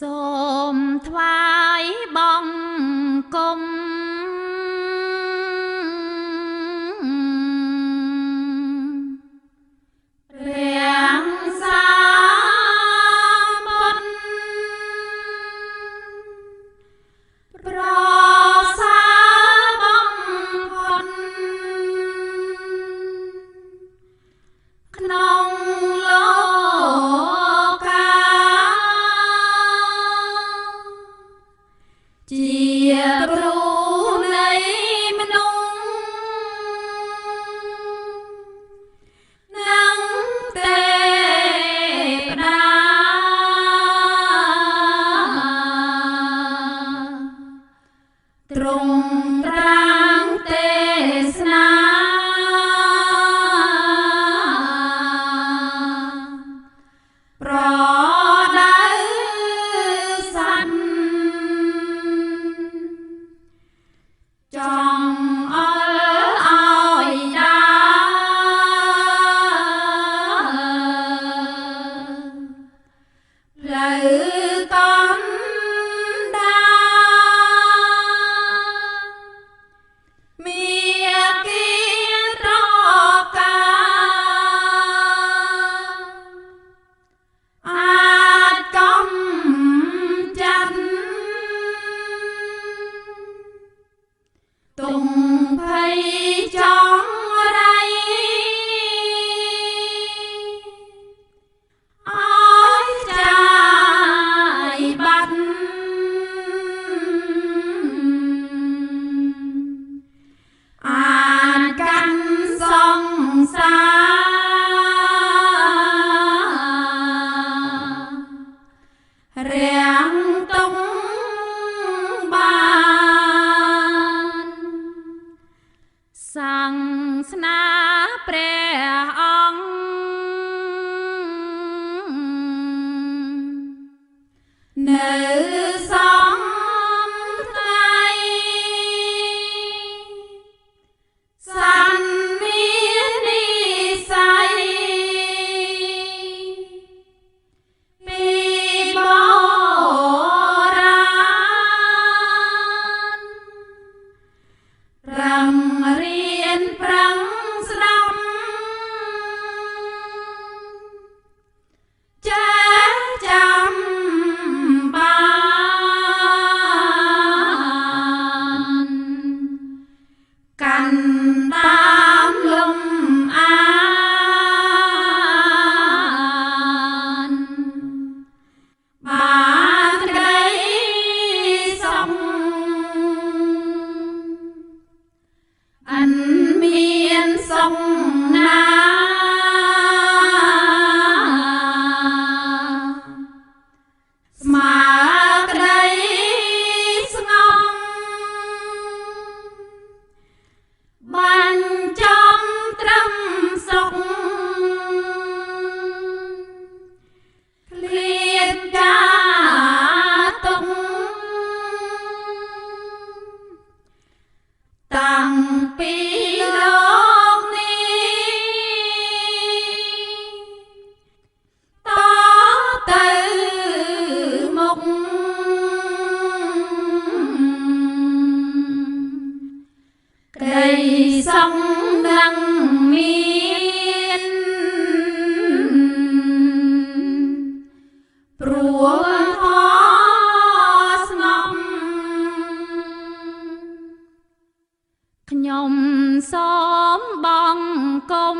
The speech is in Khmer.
សូមថ្វាយបង្គំព្រះសាបុត្រប្រសើរបំផុតក្នុងលោកជាគ្រូនៃមនុស្សនិងទេវតាទ្រង់ត្រាំងទេសនាប្រដៅសត្វចង់អល់ឲ្យដាផ្លូវកណ្ដាមានគៀរកាអាចកំចាត់ទុំភ័យចង់រៃអើយចាយបាត់អាចកាន់សង្សាររាំងទុំបានសាសនាព្រះអង្គនៅសំថ្ងៃសន្មាននិស័យពីបុរាណរឹងរៀនប្រឹងស្ដាប់ចេះចាំបានកាន់តាមលំអានបានក្ដីសុខអិនមានសុខណាស្មើក្ដីស្ងប់បញ្ចំត្រឹមសុខឃ្លាតការទុកតាំងពីលោកនេះតទៅមុខក្ដីសុខនឹងមានព្រោះធម៌ស្ងប់ខ្ញុំសូមបង្គំ